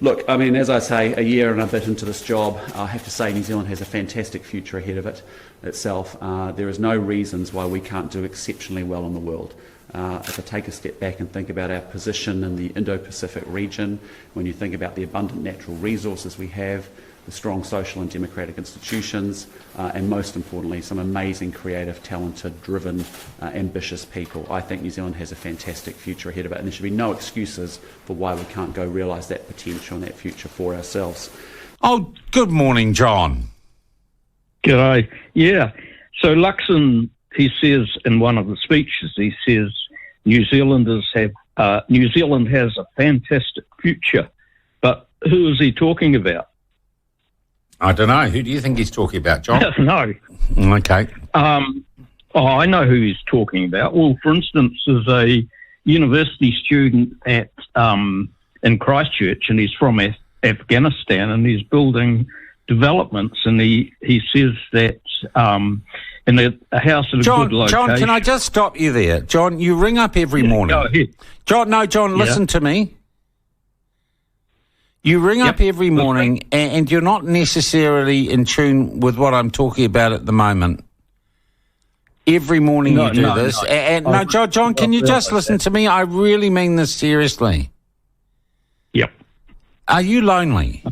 Look, I mean, as I say, a year and a bit into this job, I have to say New Zealand has a fantastic future ahead of it itself. There is no reasons why we can't do exceptionally well in the world. If I take a step back and think about our position in the Indo-Pacific region, when you think about the abundant natural resources we have, the strong social and democratic institutions, and most importantly, some amazing, creative, talented, driven, ambitious people. I think New Zealand has a fantastic future ahead of it, and there should be no excuses for why we can't go realise that potential and that future for ourselves. Oh, good morning, John. G'day. Yeah. So Luxon, he says in one of the speeches, he says New Zealand has a fantastic future. But who is he talking about? I don't know. Who do you think he's talking about, John? No. Okay. I know who he's talking about. Well, for instance, there's a university student at in Christchurch, and he's from Afghanistan, and he's building developments, and he says that in a house at a good location. John, can I just stop you there? John, you ring up every morning. Go ahead. John, listen to me. You ring up every morning and you're not necessarily in tune with what I'm talking about at the moment. Every morning you do this. John, can you just listen to me? I really mean this seriously. Yep. Are you lonely?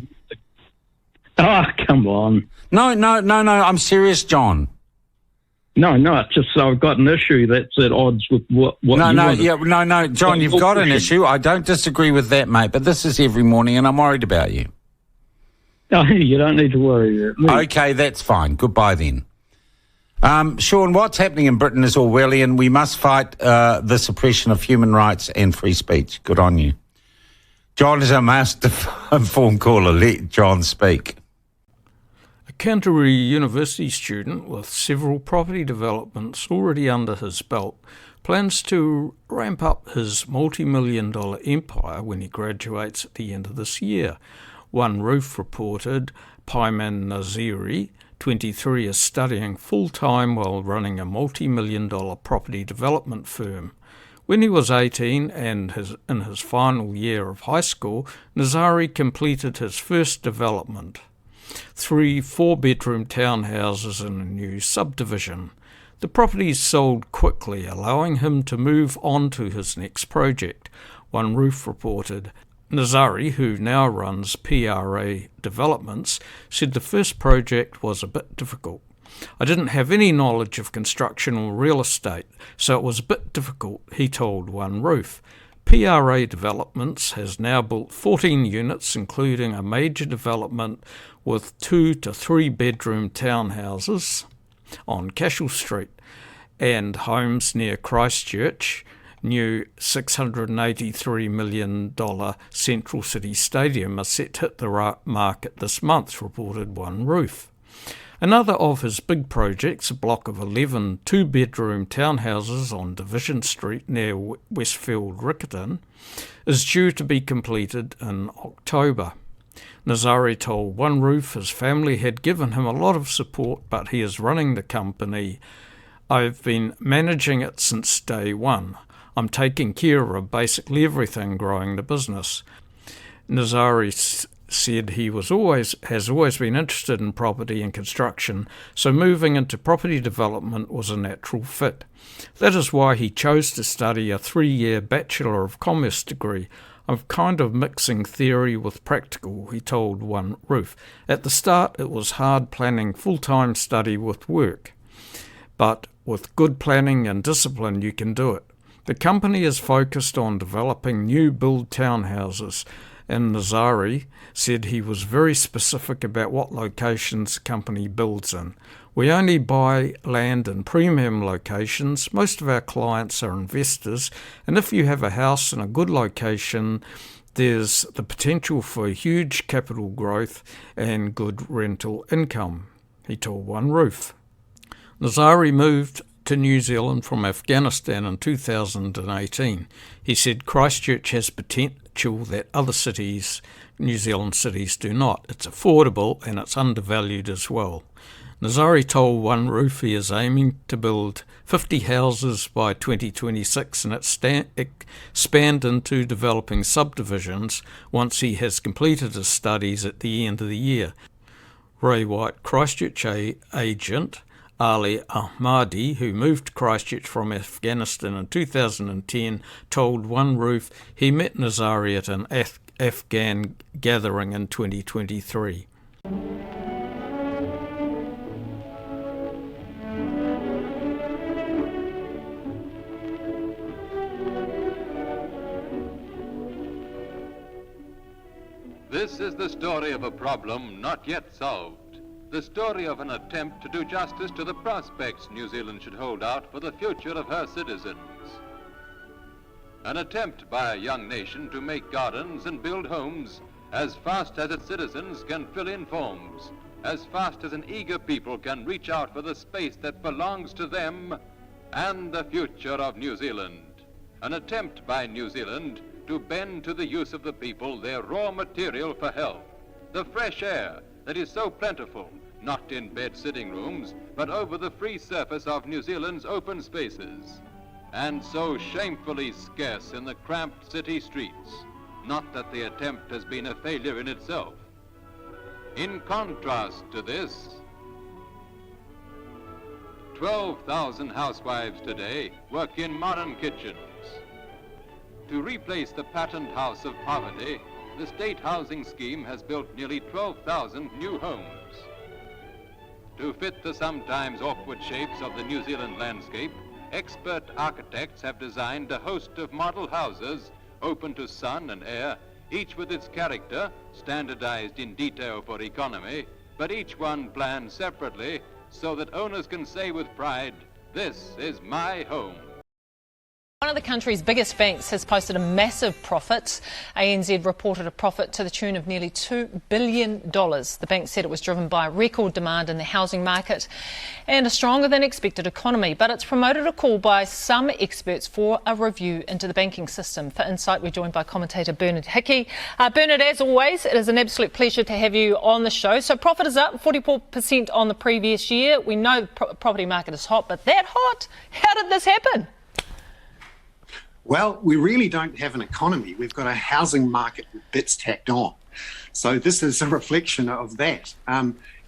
Oh, come on. No, I'm serious, John. No, it's just I've got an issue that's at odds with what John, you've got an issue. I don't disagree with that, mate, but this is every morning and I'm worried about you. No, you don't need to worry about me. Okay, that's fine. Goodbye then. Sean, what's happening in Britain is Orwellian. We must fight the suppression of human rights and free speech. Good on you. John is our most informed caller. Let John speak. A Canterbury University student with several property developments already under his belt plans to ramp up his multi-million-dollar empire when he graduates at the end of this year. One Roof reported Paiman Naziri, 23, is studying full-time while running a multi-million-dollar property development firm. When he was 18 and in his final year of high school, Nazari completed his first development. 3 4-bedroom townhouses in a new subdivision. The properties sold quickly, allowing him to move on to his next project. One Roof reported. Nazari, who now runs PRA Developments, said the first project was a bit difficult. I didn't have any knowledge of construction or real estate, so it was a bit difficult, he told One Roof. PRA Developments has now built 14 units, including a major development with 2 to 3 bedroom townhouses on Cashel Street and homes near Christchurch. New $683 million Central City Stadium are set to hit the market this month, reported One Roof. Another of his big projects, a block of 11 two-bedroom townhouses on Division Street near Westfield Riccarton, is due to be completed in October. Nazari told One Roof his family had given him a lot of support, but he is running the company. I've been managing it since day one. I'm taking care of basically everything growing the business. Nazari said he has always been interested in property and construction, so moving into property development was a natural fit. That is why he chose to study a 3-year Bachelor of Commerce degree. I'm kind of mixing theory with practical, he told One Roof. At the start, it was hard planning full-time study with work, but with good planning and discipline, you can do it. The company is focused on developing new build townhouses, and Nazari said he was very specific about what locations the company builds in. We only buy land in premium locations. Most of our clients are investors, and if you have a house in a good location, there's the potential for huge capital growth and good rental income, he told One Roof. Nazari moved to New Zealand from Afghanistan in 2018. He said Christchurch has potential that other cities, New Zealand cities, do not. It's affordable and it's undervalued as well. Nazari told One Roof he is aiming to build 50 houses by 2026 and expand into developing subdivisions once he has completed his studies at the end of the year. Ray White, Christchurch agent Ali Ahmadi, who moved to Christchurch from Afghanistan in 2010, told One Roof he met Nazari at an Afghan gathering in 2023. This is the story of a problem not yet solved. The story of an attempt to do justice to the prospects New Zealand should hold out for the future of her citizens. An attempt by a young nation to make gardens and build homes as fast as its citizens can fill in forms, as fast as an eager people can reach out for the space that belongs to them and the future of New Zealand. An attempt by New Zealand to bend to the use of the people their raw material for health, the fresh air that is so plentiful, not in bed sitting rooms, but over the free surface of New Zealand's open spaces, and so shamefully scarce in the cramped city streets. Not that the attempt has been a failure in itself. In contrast to this, 12,000 housewives today work in modern kitchens. To replace the patterned house of poverty, the state housing scheme has built nearly 12,000 new homes. To fit the sometimes awkward shapes of the New Zealand landscape, expert architects have designed a host of model houses open to sun and air, each with its character, standardized in detail for economy, but each one planned separately so that owners can say with pride, "This is my home." One of the country's biggest banks has posted a massive profit. ANZ reported a profit to the tune of nearly $2 billion. The bank said it was driven by record demand in the housing market and a stronger than expected economy. But it's promoted a call by some experts for a review into the banking system. For insight, we're joined by commentator Bernard Hickey. Bernard, as always, it is an absolute pleasure to have you on the show. So profit is up 44% on the previous year. We know the property market is hot, but that hot? How did this happen? Well, we really don't have an economy. We've got a housing market with bits tacked on. So this is a reflection of that.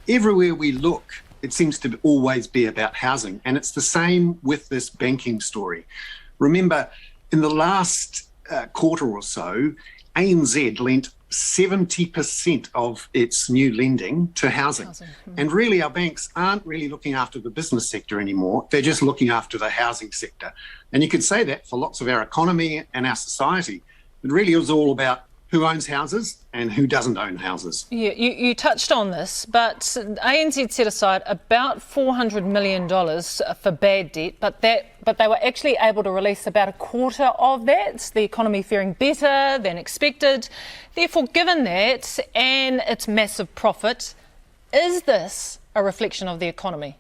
Everywhere we look, it seems to always be about housing. And it's the same with this banking story. Remember, in the last quarter or so, ANZ lent 70% of its new lending to housing. And really, our banks aren't really looking after the business sector anymore. They're just looking after the housing sector. And you could say that for lots of our economy and our society. It really is all about who owns houses and who doesn't own houses. Yeah, you touched on this, but ANZ set aside about $400 million for bad debt, but they were actually able to release about a quarter of that. The economy faring better than expected. Therefore, given that and its massive profit, is this a reflection of the economy?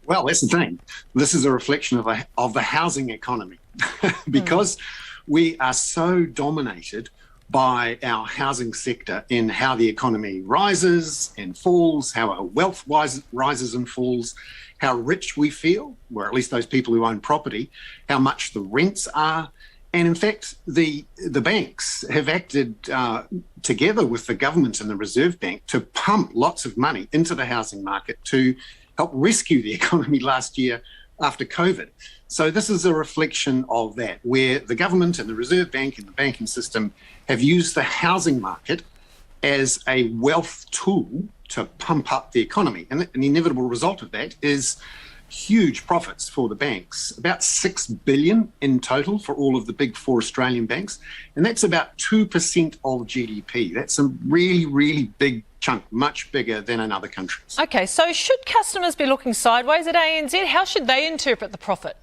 Well, that's the thing. This is a reflection of the housing economy because we are so dominated by our housing sector in how the economy rises and falls, how our wealth rises and falls, how rich we feel, or at least those people who own property, how much the rents are. And in fact, the banks have acted together with the government and the Reserve Bank to pump lots of money into the housing market to help rescue the economy last year after COVID. So this is a reflection of that, where the government and the Reserve Bank and the banking system have used the housing market as a wealth tool to pump up the economy. And an inevitable result of that is huge profits for the banks, about $6 billion in total for all of the big four Australian banks. And that's about 2% of GDP. That's a really, really big chunk, much bigger than in other countries. Okay, so should customers be looking sideways at ANZ? How should they interpret the profit?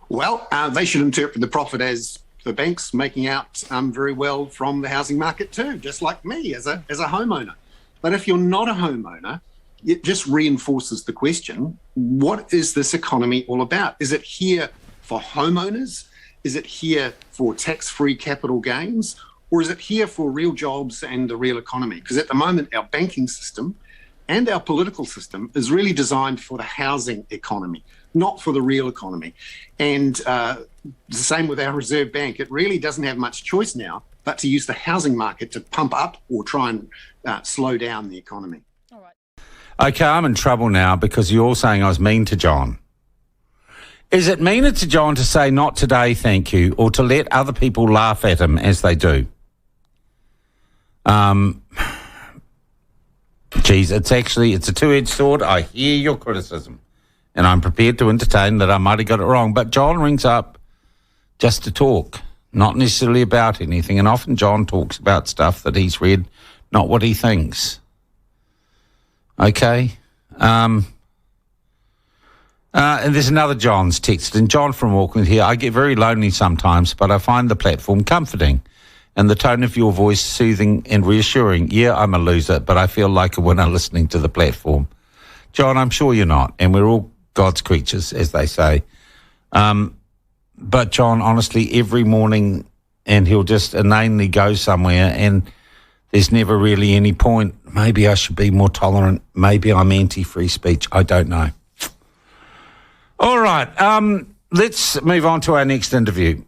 Well, they should interpret the profit as the banks making out very well from the housing market too, just like me as a homeowner. But if you're not a homeowner, it just reinforces the question, what is this economy all about? Is it here for homeowners? Is it here for tax-free capital gains? or is it here for real jobs and the real economy? Because at the moment, our banking system and our political system is really designed for the housing economy, not for the real economy. And the same with our Reserve Bank. It really doesn't have much choice now but to use the housing market to pump up or try and slow down the economy. All right. Okay, I'm in trouble now because you're all saying I was mean to John. Is it meaner to John to say not today, thank you, or to let other people laugh at him as they do? Geez, it's a two-edged sword. I hear your criticism, and I'm prepared to entertain that I might have got it wrong. But John rings up just to talk, not necessarily about anything. And often John talks about stuff that he's read, not what he thinks. Okay? And there's another John's text. And John from Auckland here, I get very lonely sometimes, but I find the platform comforting and the tone of your voice soothing and reassuring. Yeah, I'm a loser, but I feel like a winner listening to the platform. John, I'm sure you're not, and we're all God's creatures, as they say. But John, honestly, every morning, and he'll just inanely go somewhere, and there's never really any point. Maybe I should be more tolerant. Maybe I'm anti-free speech. I don't know. All right, let's move on to our next interview.